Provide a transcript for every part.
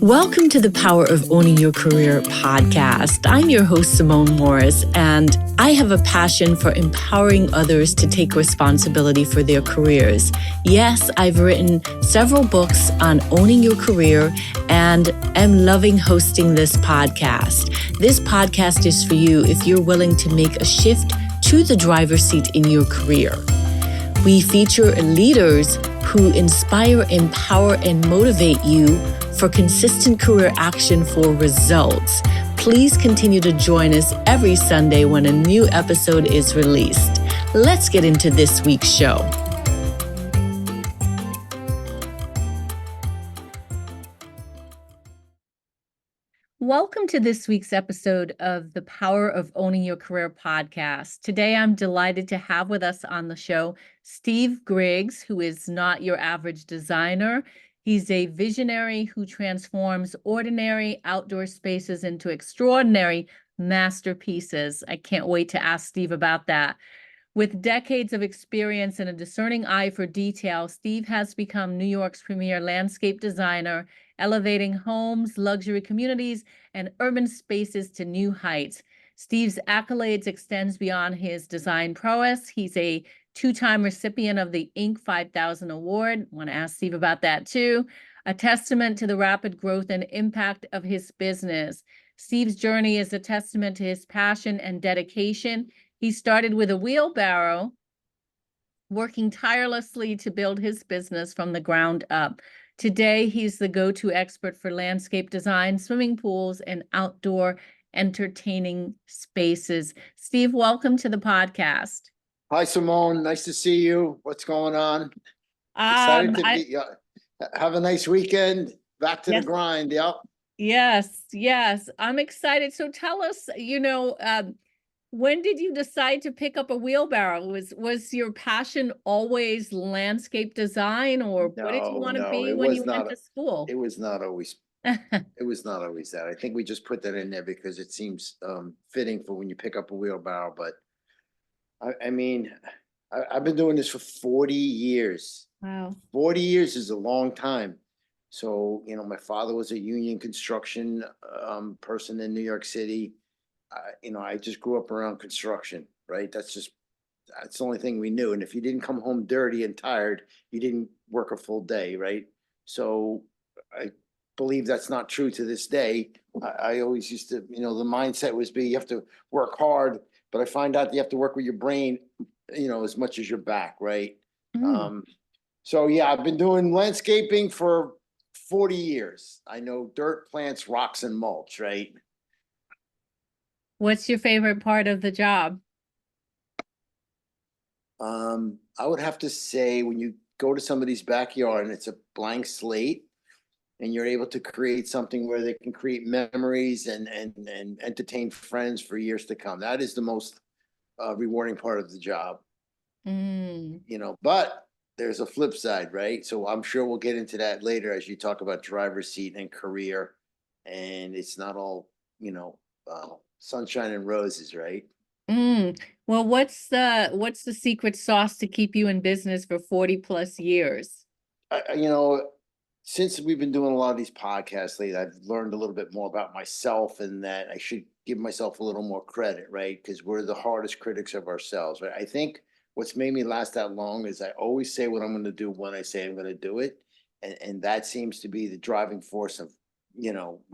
Welcome to the Power of Owning Your Career podcast. I'm your host, Simone Morris, and I have a passion for empowering others to take responsibility for their careers. Yes, I've written several books on owning your career and am loving hosting this podcast. This podcast is for you if you're willing to make a shift to the driver's seat in your career. We feature leaders who inspire, empower, and motivate you for consistent career action for results. Please continue to join us every Sunday when a new episode is released. Let's get into this week's show. Welcome to this week's episode of the Power of Owning Your Career podcast. Today, I'm delighted to have with us on the show Steve Griggs, who is not your average designer. He's a visionary who transforms ordinary outdoor spaces into extraordinary masterpieces. I can't wait to ask Steve about that. With decades of experience and a discerning eye for detail, Steve has become New York's premier landscape designer, elevating homes, luxury communities, and urban spaces to new heights. Steve's accolades extends beyond his design prowess. He's a two-time recipient of the Inc. 5000 Award. I want to ask Steve about that too. A testament to the rapid growth and impact of his business. Steve's journey is a testament to his passion and dedication. He started with a wheelbarrow, working tirelessly to build his business from the ground up. Today, he's the go-to expert for landscape design, swimming pools, and outdoor entertaining spaces. Steve, welcome to the podcast. Hi, Simone. Nice to see you. What's going on? Excited to be. Have a nice weekend. Back to the grind. Yep. Yes. I'm excited. So tell us, when did you decide to pick up a wheelbarrow? Was your passion always landscape design, or what did you want to be when you went to school? It was not always. It was not always that. I think we just put that in there because it seems fitting for when you pick up a wheelbarrow. But I mean, I've been doing this for 40 years. Wow. 40 years is a long time. So, my father was a union construction person in New York City. I just grew up around construction, right? That's the only thing we knew. And if you didn't come home dirty and tired, you didn't work a full day, right? So I believe that's not true to this day. I always used to, the mindset was you have to work hard, but I find out you have to work with your brain, as much as your back, right? So yeah, I've been doing landscaping for 40 years. I know dirt, plants, rocks, and mulch, right? What's your favorite part of the job? I would have to say when you go to somebody's backyard and it's a blank slate and you're able to create something where they can create memories and entertain friends for years to come. That is the most rewarding part of the job. But there's a flip side, right? So I'm sure we'll get into that later as you talk about driver's seat and career. And it's not all, sunshine and roses, right? Well, what's the secret sauce to keep you in business for 40 plus years? Since we've been doing a lot of these podcasts lately, I've learned a little bit more about myself and that I should give myself a little more credit, right? Because we're the hardest critics of ourselves, right? I think what's made me last that long is I always say what I'm going to do when I say I'm going to do it. And that seems to be the driving force of,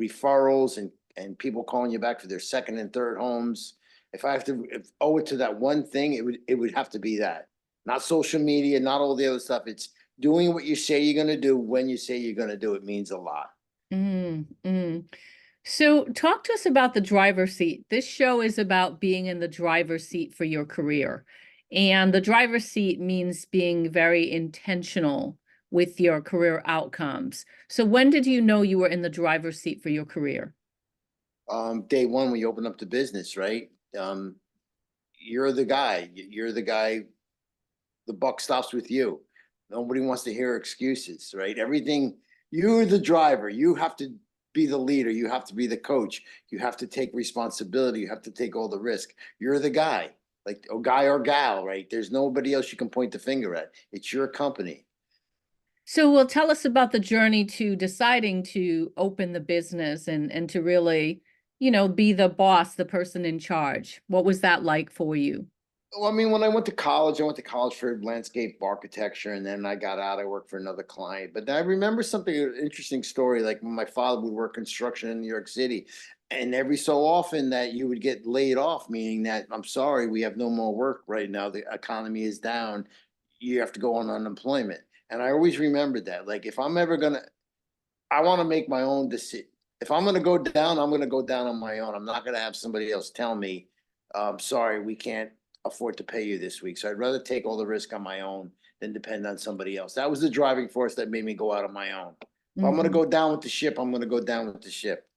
referrals and people calling you back for their second and third homes. If I have to owe it to that one thing, it would have to be that. Not social media, not all the other stuff. It's doing what you say you're going to do when you say you're going to do it means a lot. So talk to us about the driver's seat. This show is about being in the driver's seat for your career. And the driver's seat means being very intentional with your career outcomes. So when did you know you were in the driver's seat for your career? Day one, when you open up the business, right? You're the guy. The buck stops with you. Nobody wants to hear excuses, right? Everything, you're the driver. You have to be the leader. You have to be the coach. You have to take responsibility. You have to take all the risk. You're the guy, like a guy or gal, right? There's nobody else you can point the finger at. It's your company. So, well, tell us about the journey to deciding to open the business and to really, be the boss, the person in charge. What was that like for you? Well, I mean, when I went to college for landscape architecture, and then I got out. I worked for another client. But I remember something, an interesting story. Like when my father would work construction in New York City, and every so often that you would get laid off, meaning that I'm sorry, we have no more work right now. The economy is down. You have to go on unemployment. And I always remembered that. Like if I'm ever gonna, I want to make my own decision. If I'm gonna go down, I'm gonna go down on my own. I'm not gonna have somebody else tell me, sorry, we can't afford to pay you this week. So I'd rather take all the risk on my own than depend on somebody else. That was the driving force that made me go out on my own. If I'm gonna Mhm. go down with the ship, I'm gonna go down with the ship.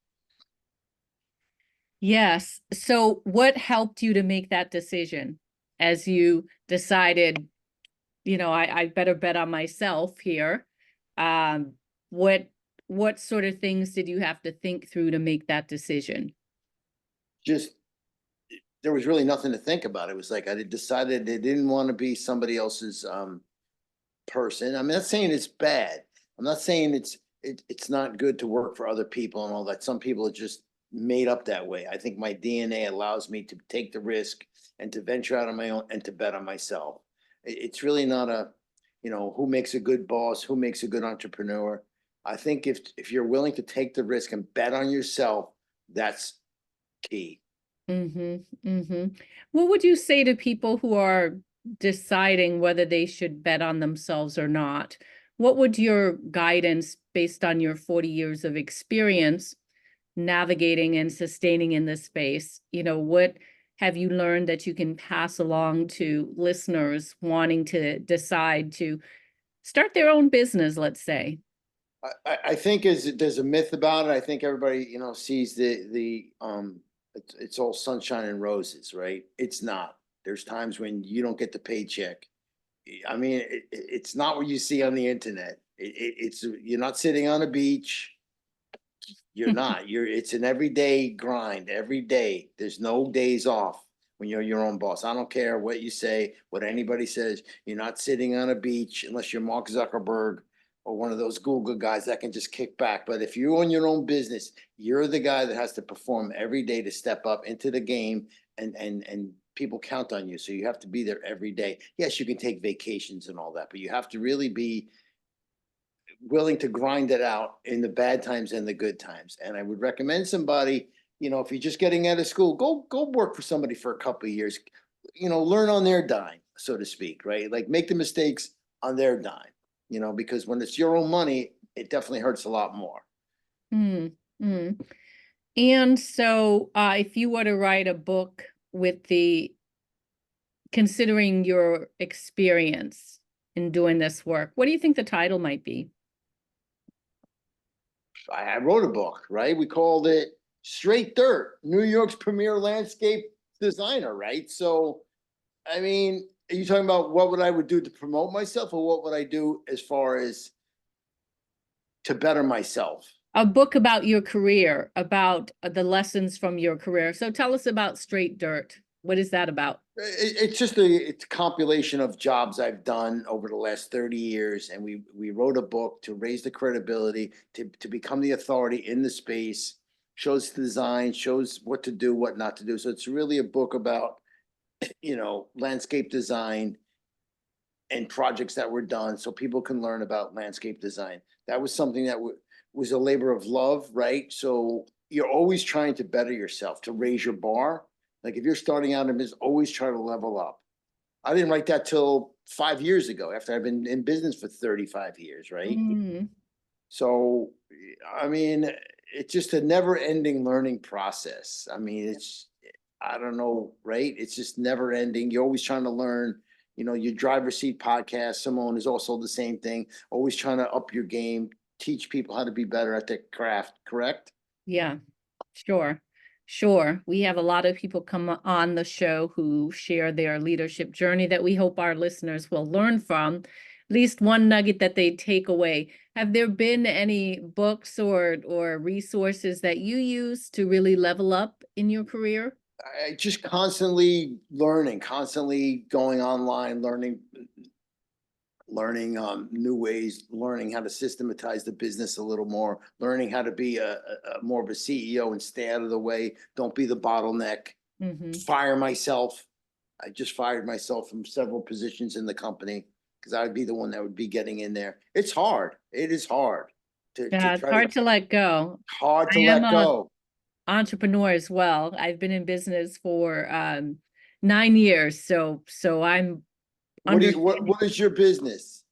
Yes. So, what helped you to make that decision as you decided, I better bet on myself here? Um, what what sort of things did you have to think through to make that decision? Just there was really nothing to think about. It was like I decided they didn't want to be somebody else's person. I'm not saying it's bad. I'm not saying it's not good to work for other people and all that. Some people are just made up that way. I think my DNA allows me to take the risk and to venture out on my own and to bet on myself. It's really not a, who makes a good boss, who makes a good entrepreneur. I think if you're willing to take the risk and bet on yourself, that's key. Mm-hmm. Mm-hmm. What would you say to people who are deciding whether they should bet on themselves or not? What would your guidance, based on your 40 years of experience navigating and sustaining in this space, what have you learned that you can pass along to listeners wanting to decide to start their own business, let's say? I think there's a myth about it. I think everybody, sees the it's all sunshine and roses, right? It's not. There's times when you don't get the paycheck. I mean, it's not what you see on the internet. It's you're not sitting on a beach. You're not. It's an everyday grind, every day. There's no days off when you're your own boss. I don't care what you say, what anybody says. You're not sitting on a beach unless you're Mark Zuckerberg or one of those Google guys that can just kick back. But if you own your own business, you're the guy that has to perform every day to step up into the game, and people count on you. So you have to be there every day. Yes, you can take vacations and all that, but you have to really be willing to grind it out in the bad times and the good times. And I would recommend somebody, if you're just getting out of school, go work for somebody for a couple of years, learn on their dime, so to speak, right? Like make the mistakes on their dime, because when it's your own money, it definitely hurts a lot more. Mm, mm. And so, if you were to write a book with considering your experience in doing this work, what do you think the title might be? I wrote a book, right? We called it Straight Dirt, New York's premier landscape designer, right? So, I mean, are you talking about what would I would do to promote myself, or what would I do as far as to better myself? A book about your career, about the lessons from your career. So tell us about Straight Dirt. What is that about? It's just it's a compilation of jobs I've done over the last 30 years, and we wrote a book to raise the credibility, to become the authority in the space, shows design, shows what to do, what not to do. So it's really a book about landscape design and projects that were done, so people can learn about landscape design. That was something that was a labor of love, right? So you're always trying to better yourself, to raise your bar. Like if you're starting out in business, always try to level up. I didn't write that till 5 years ago, after I've been in business for 35 years, right? Mm, So, I mean, it's just a never ending learning process. I mean, I don't know, right? It's just never ending. You're always trying to learn. Your driver's seat podcast, Simone, is also the same thing. Always trying to up your game, teach people how to be better at their craft, correct? yeah, sure. Sure. We have a lot of people come on the show who share their leadership journey that we hope our listeners will learn from. At least one nugget that they take away. Have there been any books or resources that you use to really level up in your career? I just constantly learning, constantly going online, learning learning new ways, learning how to systematize the business a little more, learning how to be a more of a CEO and stay out of the way. Don't be the bottleneck. Mm-hmm. Fire myself. I just fired myself from several positions in the company because I'd be the one that would be getting in there. It's hard. It is hard to Yeah, it's try to hard to let go. hard I to am let a go. entrepreneur as well. I've been in business for 9 years, so I'm What understanding. is your business?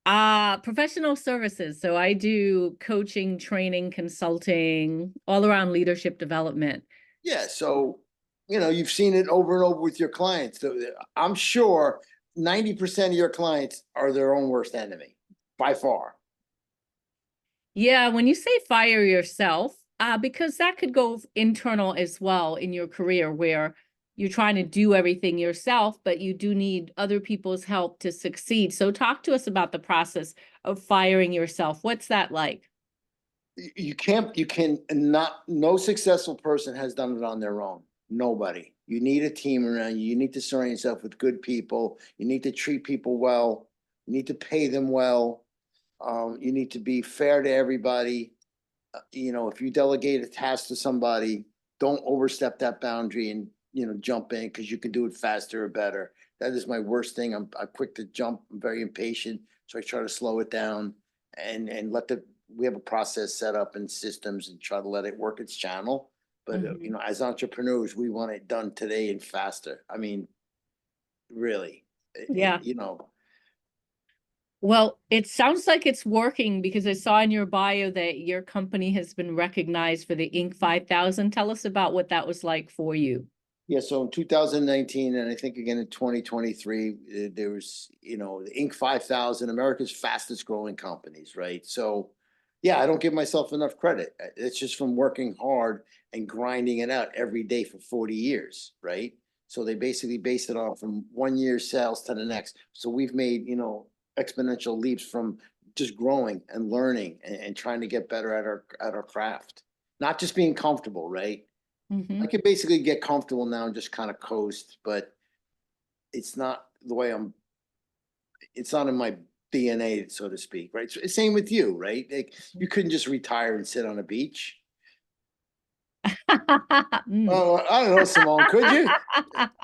Professional services. So I do coaching, training, consulting, all around leadership development. Yeah, so you've seen it over and over with your clients. So I'm sure 90% of your clients are their own worst enemy by far. Yeah, when you say fire yourself, because that could go internal as well in your career where you're trying to do everything yourself, but you do need other people's help to succeed. So talk to us about the process of firing yourself. What's that like? You can not, no successful person has done it on their own. Nobody. You need a team around you. You need to surround yourself with good people. You need to treat people well. You need to pay them well. You need to be fair to everybody. If you delegate a task to somebody, don't overstep that boundary and jump in because you can do it faster or better. That is my worst thing. I'm quick to jump. I'm very impatient, so I try to slow it down and let the we have a process set up and systems and try to let it work its channel. But Mhm. as entrepreneurs, we want it done today and faster. I mean, really, Yeah. you know. Well, it sounds like it's working because I saw in your bio that your company has been recognized for the Inc. 5000. Tell us about what that was like for you. Yeah, so in 2019, and I think again in 2023, there was, the Inc. 5000, America's fastest growing companies, right? So, yeah, I don't give myself enough credit. It's just from working hard and grinding it out every day for 40 years, right? So they basically based it on from 1 year's sales to the next. So we've made, exponential leaps from just growing and learning and trying to get better at our craft, not just being comfortable, right? I Mhm. could basically get comfortable now and just kind of coast, but it's not the way it's not in my DNA, so to speak, right? So, same with you, right? Like you couldn't just retire and sit on a beach. Mm. Oh, I don't know, Simone, could you?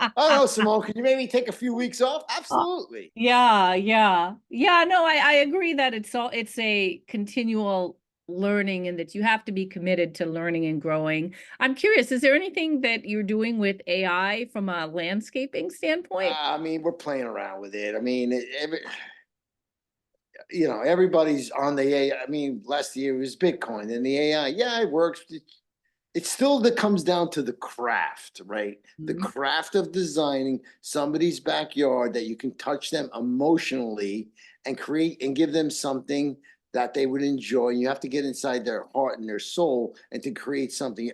I don't know, Simone, could you maybe take a few weeks off? Uh, Absolutely. Yeah, yeah. Yeah, no, I agree that it's a continual learning and that you have to be committed to learning and growing. I'm curious, is there anything that you're doing with AI from a landscaping standpoint? I mean, we're playing around with it. I mean, everybody's on the AI. I mean, last year it was Bitcoin and the AI. Yeah, it works. It still that comes down to the craft, right? The Mhm. craft of designing somebody's backyard that you can touch them emotionally and create and give them something that they would enjoy. You have to get inside their heart and their soul and to create something.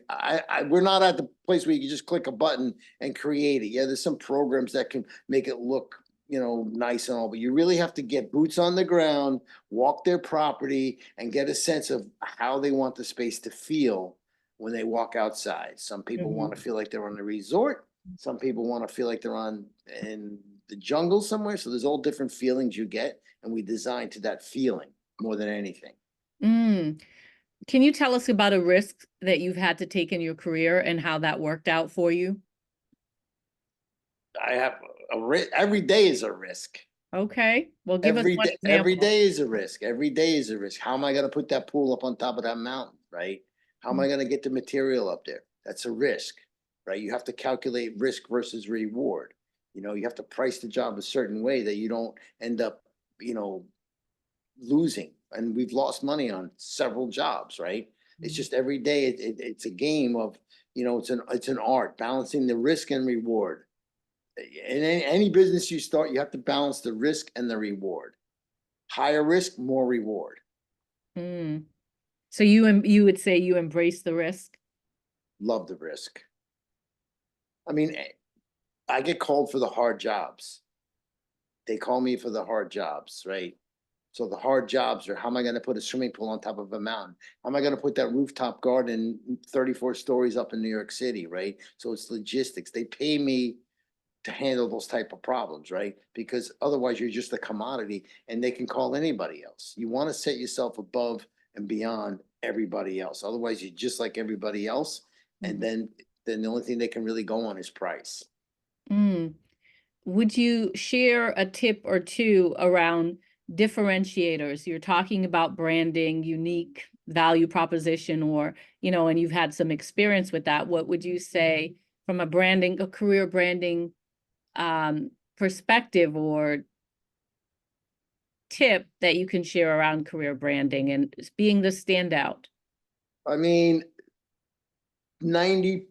We're not at the place where you can just click a button and create it. Yeah, there's some programs that can make it look, nice and all, but you really have to get boots on the ground, walk their property, and get a sense of how they want the space to feel when they walk outside. Some people want to Mhm. feel like they're on a resort. Some people want to feel like they're on in the jungle somewhere. So there's all different feelings you get, and we design to that feeling more than anything. Mm. Can you tell us about a risk that you've had to take in your career and how that worked out for you? I have every day is a risk. Okay. Well, give us one Every example. day is a risk. Every day is a risk. How am I going to put that pool up on top of that mountain, right? How am I going to get the material up there? That's a risk, right? You have to calculate risk versus reward. You have to price the job a certain way that you don't end up, you know, losing. And we've lost money on several jobs, right? It's Mhm. just every day it's a game of, it's an art balancing the risk and reward. In any business you start, you have to balance the risk and the reward. Higher risk, more reward. Mm. So you would say you embrace the risk? Love the risk. I mean, I get called for the hard jobs. They call me for the hard jobs, right? So the hard jobs are how am I going to put a swimming pool on top of a mountain? How am I going to put that rooftop garden 34 stories up in New York City, right? So it's logistics. They pay me to handle those type of problems, right? Because otherwise you're just a commodity and they can call anybody else. You want to set yourself above and beyond everybody else. Otherwise you're just like everybody else. And Mhm. then the only thing they can really go on is price. Mm. Would you share a tip or two around differentiators? You're talking about branding, unique value proposition, or, and you've had some experience with that. What would you say from a career branding perspective or tip that you can share around career branding and being the standout? I mean, 95%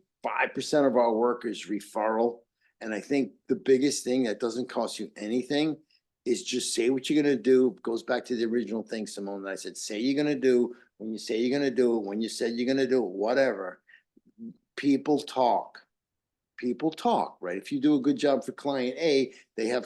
of our work is referral. And I think the biggest thing that doesn't cost you anything is just say what you're gonna do. Goes back to the original thing, Simone, that I said, say you're gonna do, when you say you're gonna do it, when you said you're gonna do it, whatever. People talk. People talk, right? If you do a good job for client A, they have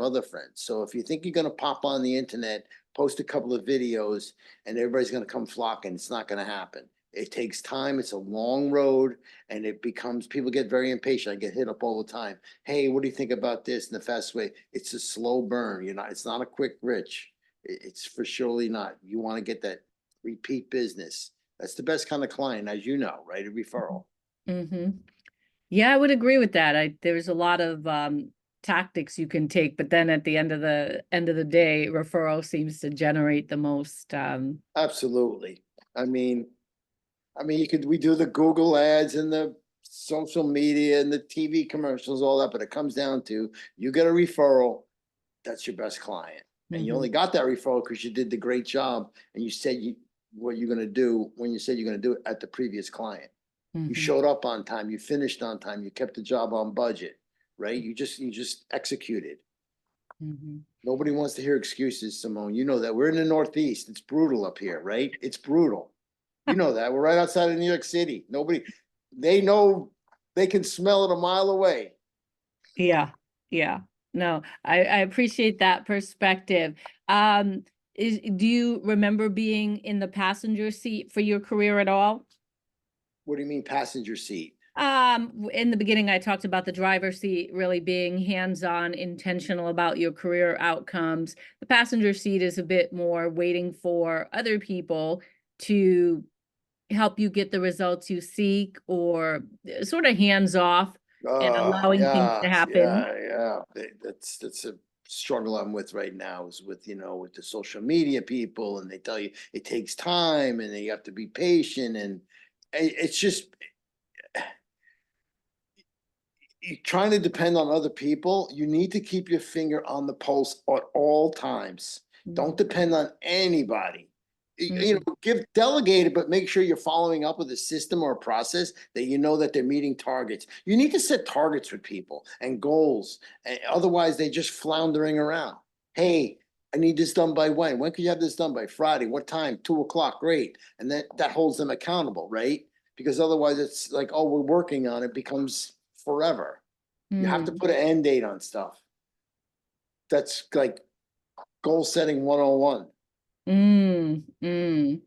other friends. So if you think you're gonna pop on the internet, post a couple of videos, and everybody's gonna come flocking, it's not gonna happen. It takes time. It's a long road, and it becomes people get very impatient. I get hit up all the time. Hey, what do you think about this? In the fast way, it's a slow burn. It's not a quick rich. It's for surely not. You want to get that repeat business. That's the best kind of client, as you know, right? A referral. Mm-hmm. Yeah, I would agree with that. There's a lot of tactics you can take, but then at the end of the day, referral seems to generate the most. Absolutely. I mean, we do the Google ads and the social media and the TV commercials, all that, but it comes down to you get a referral, that's your best client. And you only Mhm, got that referral because you did the great job and you said what you're gonna do when you said you're gonna do it at the previous client. You mhm, showed up on time, you finished on time, you kept the job on budget, right? You just executed. mhm. Nobody wants to hear excuses, Simone. You know that. We're in the Northeast. It's brutal up here, right? It's brutal. You know that. We're right outside of New York City. They know they can smell it a mile away. Yeah, yeah. No, I appreciate that perspective. Do you remember being in the passenger seat for your career at all? What do you mean passenger seat? In the beginning, I talked about the driver's seat really being hands-on, intentional about your career outcomes. The passenger seat is a bit more waiting for other people to help you get the results you seek, or sort of hands off and allowing things Yeah, to happen. yeah. That's a struggle I'm with right now is with, with the social media people and they tell you it takes time and you have to be patient and it's just you're trying to depend on other people. You need to keep your finger on the pulse at all times. Don't Mhm, depend on anybody. mhm, Give delegate it, but make sure you're following up with a system or a process that you know that they're meeting targets. You need to set targets with people and goals. Otherwise, they're just floundering around. Hey, I need this done by when? When can you have this done by? Friday. What time? 2 o'clock. Great. And that holds them accountable, right? Because otherwise it's like, oh, we're working on it, becomes forever. You have to mm, put an end date on stuff. That's like goal setting 101. mm, mm.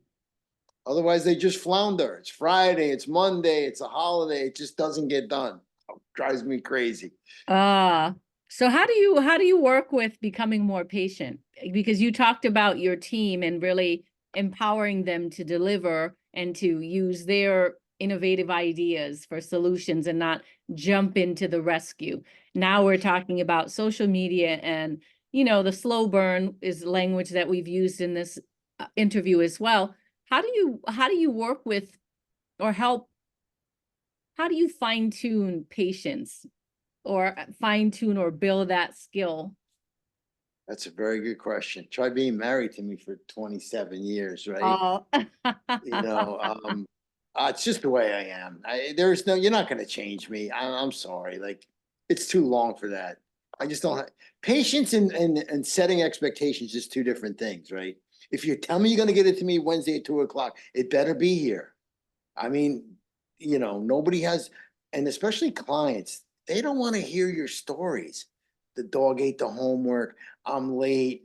Otherwise, they just flounder. It's Friday, it's Monday, it's a holiday. It just doesn't get done. Drives me crazy. Ah, so how do you work with becoming more patient? Because you talked about your team and really empowering them to deliver and to use their innovative ideas for solutions and not jump into the rescue. Now we're talking about social media, and the slow burn is language that we've used in this interview as well. How do you work with, or how do you fine tune patience, or fine tune or build that skill? That's a very good question. Try being married to me for 27 years, right? Oh. You know, it's just the way I am. You're not going to change me. I'm sorry. Like, it's too long for that. I just don't have patience and setting expectations is two different things, right? If you tell me you're going to get it to me Wednesday at 2 o'clock, it better be here. I mean, nobody has, and especially clients, they don't want to hear your stories. The dog ate the homework. I'm late.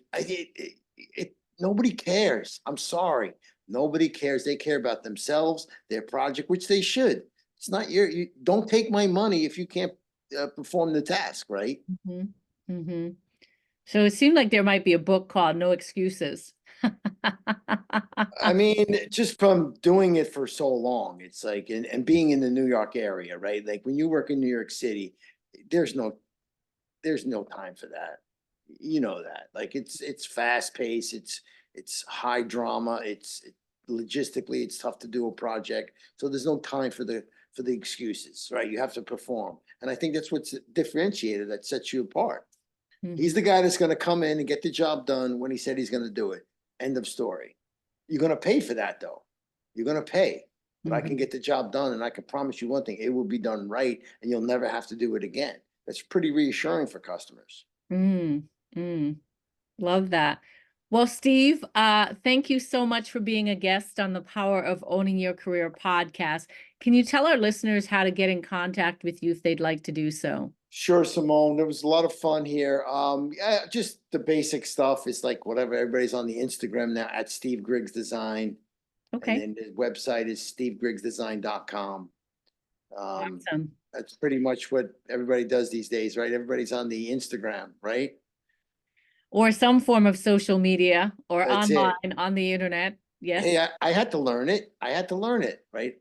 Nobody cares. I'm sorry. Nobody cares. They care about themselves, their project, which they should. It's not you don't take my money if you can't perform the task, right? Mm-hmm. Mm-hmm. So it seemed like there might be a book called No Excuses. I mean, just from doing it for so long, it's like, and being in the New York area, right? Like when you work in New York City, there's no, there's no time for that. You know that. Like it's fast paced, it's high drama, logistically it's tough to do a project. So there's no time for the excuses, right? You have to perform. And I think that's what's differentiated that sets you apart. He's the guy that's gonna come in and get the job done when he said he's gonna do it. End of story. You're gonna pay for that though. You're gonna pay. But I can get the job done and I can promise you one thing, it will be done right and you'll never have to do it again. That's pretty reassuring for customers. Mm, mm. Love that. Well, Steve, thank you so much for being a guest on the Power of Owning Your Career podcast. Can you tell our listeners how to get in contact with you if they'd like to do so? Sure, Simone. There was a lot of fun here. Yeah, just the basic stuff is like whatever. Everybody's on the Instagram now at Steve Griggs Design. And Okay, then his website is stevegrigsdesign.com. awesome. That's pretty much what everybody does these days, right? Everybody's on the Instagram, right? Or some form of social media or That's it. online on the internet. Yes. Hey, I had to learn it. I had to learn it, right?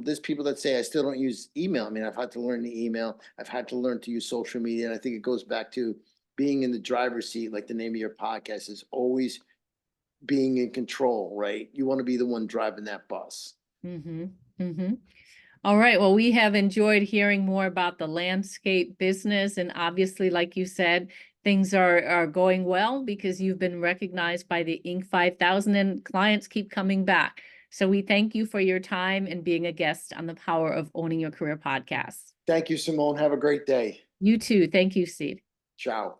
There's people that say I still don't use email. I mean, I've had to learn the email. I've had to learn to use social media. And I think it goes back to being in the driver's seat, like the name of your podcast is always being in control, right? You want to be the one driving that bus. Mm-hmm. Mm-hmm. All right. Well, we have enjoyed hearing more about the landscape business. And obviously, like you said, things are going well because you've been recognized by the Inc. 5000 and clients keep coming back. So we thank you for your time and being a guest on the Power of Owning Your Career podcast. Thank you, Simone. Have a great day. You too. Thank you, Steve. Ciao.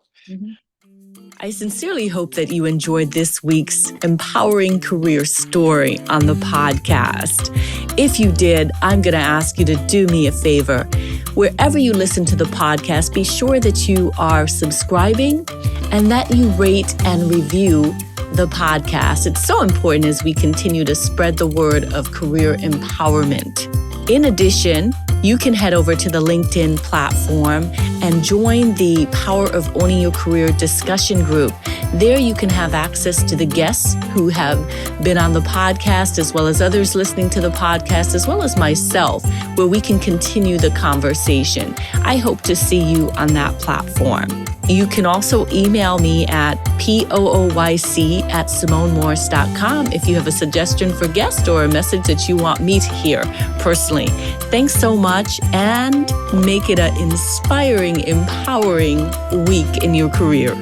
I sincerely hope that you enjoyed this week's empowering career story on the podcast. If you did, I'm going to ask you to do me a favor. Wherever you listen to the podcast, be sure that you are subscribing and that you rate and review the podcast. It's so important as we continue to spread the word of career empowerment. In addition, you can head over to the LinkedIn platform and join the Power of Owning Your Career discussion group. There you can have access to the guests who have been on the podcast, as well as others listening to the podcast, as well as myself, where we can continue the conversation. I hope to see you on that platform. You can also email me at pooyc@simonemorris.com if you have a suggestion for guest or a message that you want me to hear personally. Thanks so much, and make it an inspiring, empowering week in your career.